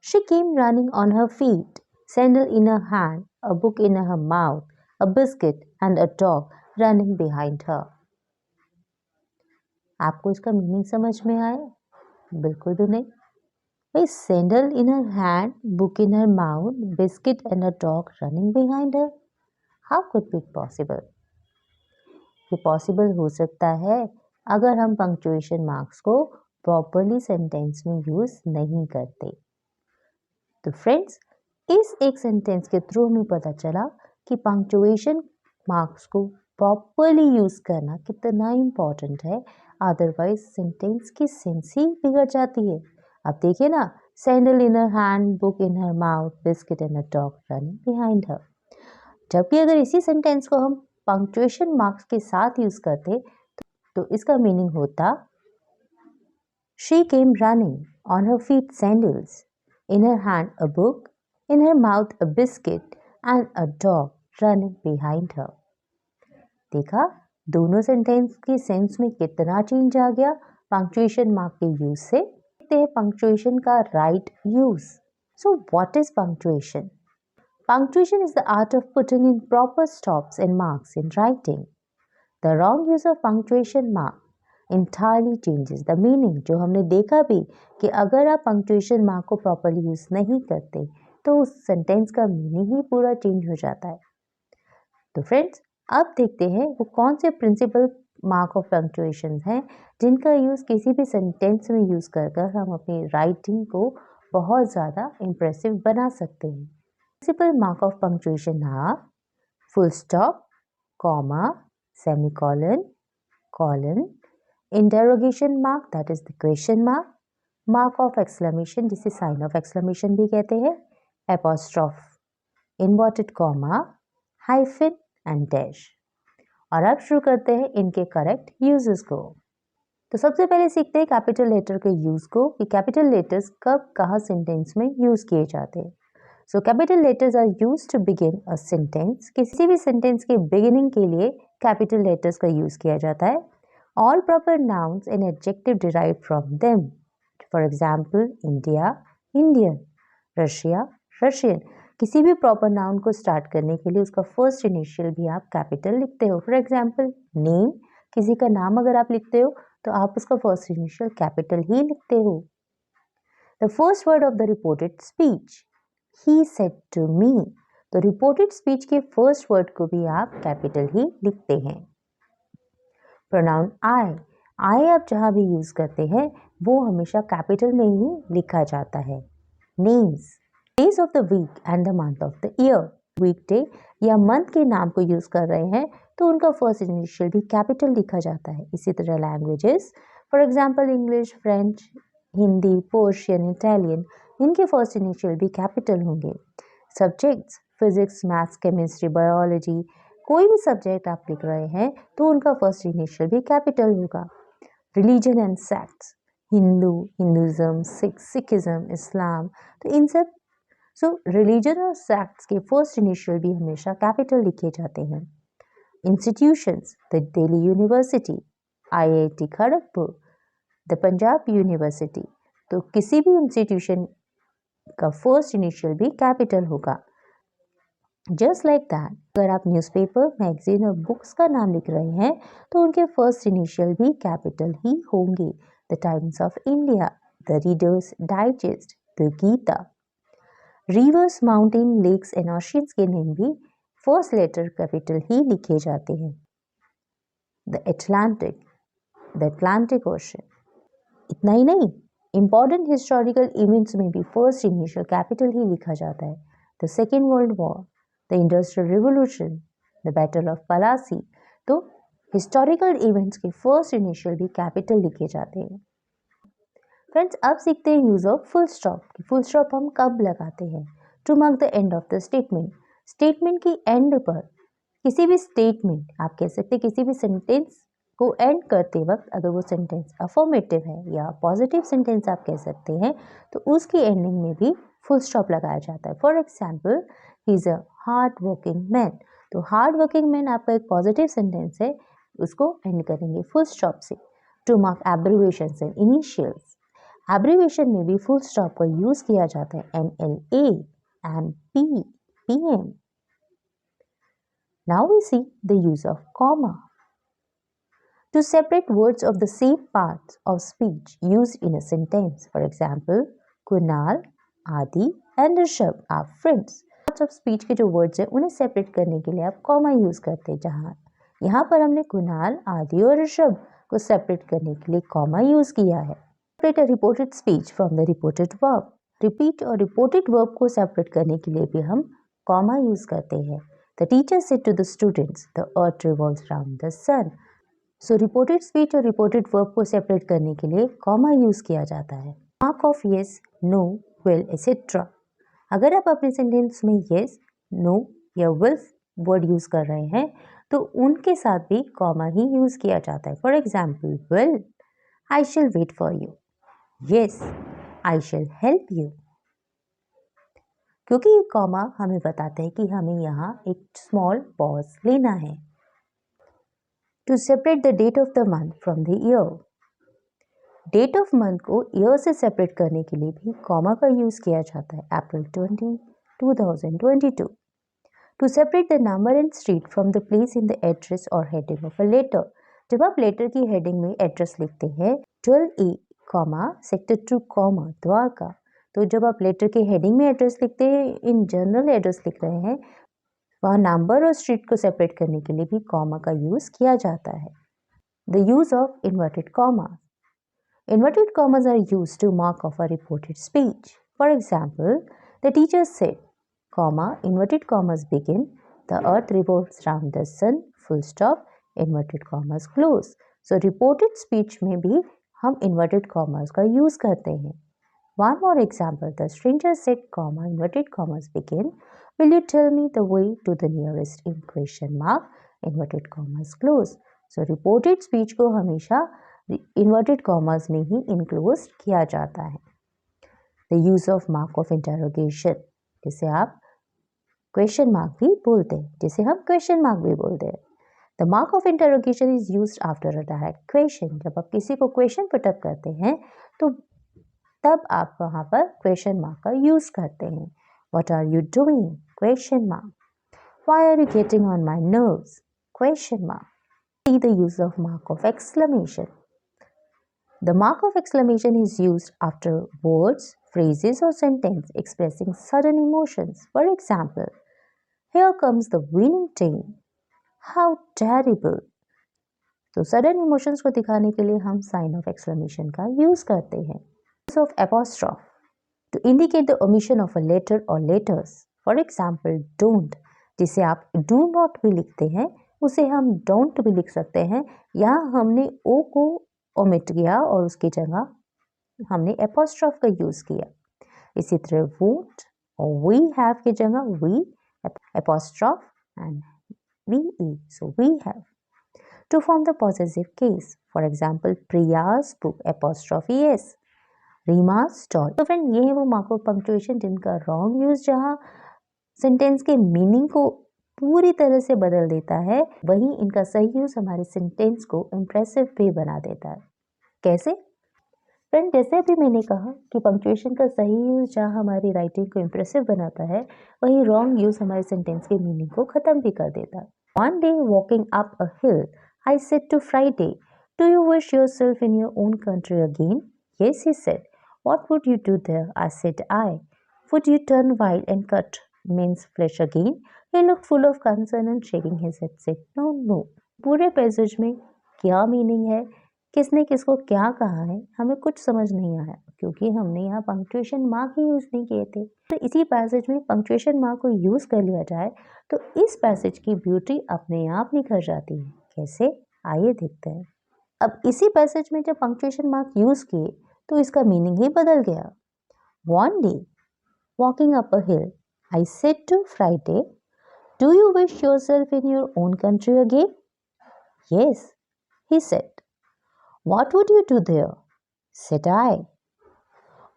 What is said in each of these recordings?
She came running on her feet, sandal in her hand, a book in her mouth, a biscuit and a dog running behind her. आपको इसका meaning समझ में आया? बिल्कुल भी नहीं। भाई sandal in her hand, book in her mouth, biscuit and a dog running behind her. How could be possible? ये पॉसिबल हो सकता है अगर हम पंक्चुएशन मार्क्स को प्रॉपरली सेंटेंस में यूज नहीं करते। तो फ्रेंड्स, इस एक सेंटेंस के थ्रू हमें पता चला कि पंक्चुएशन मार्क्स को प्रॉपरली यूज करना कितना इम्पोर्टेंट है, अदरवाइज सेंटेंस की सेंस ही बिगड़ जाती है। अब देखिए ना, sandal in her hand, book in her mouth, biscuit and a dog running behind her. जबकि अगर इसी सेंटेंस को हम पंक्चुएशन मार्क्स के साथ यूज करते तो इसका मीनिंग होता, she came running on her feet sandals, in her hand a book, in her mouth a biscuit and a dog running behind her. देखा, दोनों सेंटेंस की सेंस में कितना चेंज आ गया पंक्चुएशन मार्क के यूज से। देखते हैं पंक्चुएशन का right use. So what is punctuation? Punctuation is the art of putting in proper stops and marks in writing. The wrong use of punctuation mark entirely changes the meaning। जो हमने देखा भी कि अगर आप पंक्चुएशन मार्क को properly use नहीं करते तो उस सेंटेंस का मीनिंग ही पूरा चेंज हो जाता है। तो फ्रेंड्स, अब देखते हैं वो कौन से प्रिंसिपल मार्क ऑफ पंक्चुएशन हैं जिनका यूज किसी भी सेंटेंस में यूज कर हम अपनी राइटिंग को बहुत ज़्यादा इम्प्रेसिव बना सकते हैं। Principal mark of punctuation are full stop, comma, semicolon, colon, interrogation mark that is the question mark, mark of exclamation जिसे sign of exclamation भी कहते हैं, apostrophe, inverted comma, hyphen and dash। और अब शुरू करते हैं इनके करेक्ट यूजेस को। तो सबसे पहले सीखते हैं कैपिटल लेटर के यूज को कि कैपिटल लेटर्स कब कहाँ सेंटेंस में यूज किए जाते हैं। So capital letters are used to begin a sentence. किसी भी सेंटेंस के बिगिनिंग के लिए कैपिटल लेटर्स का यूज किया जाता है। All proper nouns and adjective derived from them. For example, India, Indian, Russia, Russian। किसी भी प्रॉपर नाउन को स्टार्ट करने के लिए उसका फर्स्ट इनिशियल भी आप कैपिटल लिखते हो। फॉर एग्जाम्पल, नेम, किसी का नाम अगर आप लिखते हो तो आप उसका फर्स्ट इनिशियल कैपिटल ही लिखते हो। The first word of the reported speech, he said to me। तो रिपोर्टेड स्पीच के फर्स्ट वर्ड को भी आप कैपिटल ही लिखते हैं। प्रोनाउन आई आप जहां भी यूज करते हैं वो हमेशा कैपिटल में ही लिखा जाता है। Names, days of the week and the month of the year. Weekday या मंथ के नाम को यूज कर रहे हैं तो उनका फर्स्ट इनिशियल भी कैपिटल लिखा जाता है। इसी तरह languages, for example English, French, Hindi, Persian, Italian, इनके फर्स्ट इनिशियल भी कैपिटल होंगे। Subjects, physics, maths, chemistry, biology, कोई भी सब्जेक्ट आप लिख रहे हैं तो उनका फर्स्ट इनिशियल भी कैपिटल होगा। Religion and sects, Hindu, Hinduism, Sikhism, Islam, तो इन सब रिलीजन और सेक्ट्स के फर्स्ट इनिशियल भी हमेशा कैपिटल लिखे जाते हैं। Institutions, the Delhi university, IIT Kharagpur, the Punjab university, तो किसी भी इंस्टीट्यूशन का फर्स्ट इनिशियल भी कैपिटल होगा। जस्ट लाइक दैट, अगर आप न्यूज़पेपर, मैगजीन और बुक्स का नाम लिख रहे हैं तो उनके फर्स्ट इनिशियल भी कैपिटल ही होंगे। The Times of India, the Reader's Digest, the Gita. Rivers, mountain, lakes and oceans के नेम भी फर्स्ट लेटर कैपिटल ही लिखे जाते हैं। The Atlantic Ocean. इतना ही नहीं, इंपॉर्टेंट हिस्टोरिकल इवेंट्स में भी फर्स्ट इनिशियल कैपिटल ही लिखा जाता है। The Second World War, the Industrial Revolution, the Battle of Plassey, तो हिस्टोरिकल इवेंट्स के फर्स्ट इनिशियल भी कैपिटल लिखे जाते हैं। फ्रेंड्स, अब सीखते हैं use of full stop. Full stop हम कब लगाते हैं? To mark the end of the statement. Statement की एंड पर किसी भी स्टेटमेंट, आप कह सकते हैं किसी भी सेंटेंस को एंड करते वक्त अगर वो सेंटेंस अफर्मेटिव है या पॉजिटिव सेंटेंस आप कह सकते हैं तो उसकी एंडिंग में भी फुल स्टॉप लगाया जाता है। For example, he is a hard working man, तो हार्ड वर्किंग मैन आपका एक पॉजिटिव सेंटेंस है, उसको एंड करेंगे फुल स्टॉप से। To mark abbreviations and initials, abbreviation में भी फुल स्टॉप का यूज किया जाता है, MLA, MP, PM. Now we see the use of comma. To separate words of the same parts of speech used in a sentence. For example, Kunal, Adi and Rishabh are friends. Parts of speech के जो words हैं उन्हें separate करने के लिए आप comma use करते हैं, जहाँ यहाँ पर हमने कुणाल, आदि और ऋषभ को separate करने के लिए comma use किया है. Separate a reported speech from the reported verb. Repeat और reported verb को separate करने के लिए भी हम comma use करते हैं. The teacher said to the students, the earth revolves around the sun. So reported speech और reported verb को separate करने के लिए comma use किया जाता है. Mark of yes, no, will, etc. अगर आप अपने sentence में yes, no या will word use कर रहे हैं तो उनके साथ भी comma ही use किया जाता है. For example, will, I shall wait for you. Yes, I shall help you. क्योंकि ये comma हमें बताता है कि हमें यहाँ एक small pause लेना है. To separate the date of the month from the year. Date of month को year से separate करने के लिए भी comma का use किया जाता है. April 20, 2022. To separate the number and street from the place in the address or heading of a letter. जब आप letter की heading में address लिखते हैं 12A, sector 2, द्वारका, तो जब आप letter के heading में address लिखते हैं, in general address लिख रहे हैं, वहाँ नंबर और स्ट्रीट को सेपरेट करने के लिए भी कॉमा का यूज किया जाता है. The use of inverted comma. Inverted commas are used to mark off a reported speech. For example, the teacher said, comma, inverted commas begin, the earth revolves around the sun, full stop, inverted commas close. So reported speech में भी हम inverted commas का use करते हैं. One more example, the stranger said, comma, inverted commas begin, will you tell me the way to the nearest in question mark, inverted commas close. So reported speech को हमेशा inverted commas में ही enclosed किया जाता है. The use of mark of interrogation, जिसे आप question mark भी बोलते हैं, जिसे हम question mark भी बोलते हैं. The mark of interrogation is used after a direct question. जब आप किसी को question put up करते हैं तो तब आप वहाँ पर क्वेश्चन मार्क का यूज करते हैं. What are you doing? Question mark. Why are you getting on my nerves? Question mark. See the use of mark of exclamation. The mark of exclamation is used after words, phrases or sentence expressing sudden emotions. For example, here comes the winning team. How terrible. तो sudden emotions को दिखाने के लिए हम sign of exclamation का use करते हैं. Use of apostrophe to indicate the omission of a letter or letters. For example, don't, जिसे आप do not भी लिखते हैं उसे हम don't भी लिख सकते हैं. यहाँ हमने o को omit किया और उसकी जगह हमने apostrophe का यूज किया. इसी तरह won't और we have की जगह we apostrophe and we, so we have. To form the possessive case, for example, Priya's book apostrophe s, रीमा's stall. तो फ्रेंड, ये है वो मार्क ऑफ पंक्चुएशन जिनका रॉन्ग यूज जहाँ सेंटेंस के मीनिंग को पूरी तरह से बदल देता है, वहीं इनका सही यूज हमारे सेंटेंस को इम्प्रेसिव भी बना देता है. कैसे? फ्रेंड, जैसे अभी मैंने कहा कि पंक्चुएशन का सही यूज जहाँ हमारी राइटिंग को इम्प्रेसिव बनाता है, वहीं रॉन्ग यूज हमारे सेंटेंस के मीनिंग को खत्म भी कर देता है. One day walking up a hill, I said to Friday, do you wish yourself in your own country again? Yes, he said. What would you do there? I said I. Would you turn wild and cut men's flesh again? He looked full of concern and shaking his head said, No, no. पूरे passage में क्या meaning है, किसने किसको क्या कहा है, हमें कुछ समझ नहीं आया क्योंकि हमने यहाँ पंक्चुएशन मार्क ही यूज नहीं किए थे. तो इसी पैसेज में पंक्चुएशन मार्क को यूज कर लिया जाए तो इस पैसेज की ब्यूटी अपने आप निखर जाती है. कैसे? आइए देखते हैं. अब इसी पैसेज में जब पंक्चुएशन मार्क यूज किए तो इसका मीनिंग ही बदल गया. One day, walking up a hill, I said to Friday, do you wish yourself in your own country again? Yes, he said. What would you do there? Said I.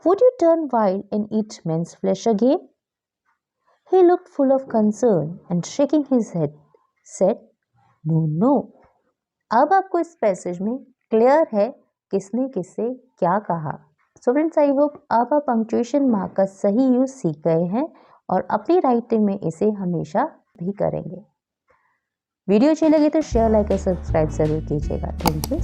Would you turn wild and eat men's flesh again? He looked full of concern and shaking his head said, No, no. अब आपको इस passage में clear है किसने किससे क्या कहा. So friends, I hope आप पंक्चुएशन मार्क का सही यूज सीख गए हैं और अपनी राइटिंग में इसे हमेशा भी करेंगे। वीडियो अच्छी लगी तो शेयर, लाइक और सब्सक्राइब जरूर कीजिएगा। Thank you.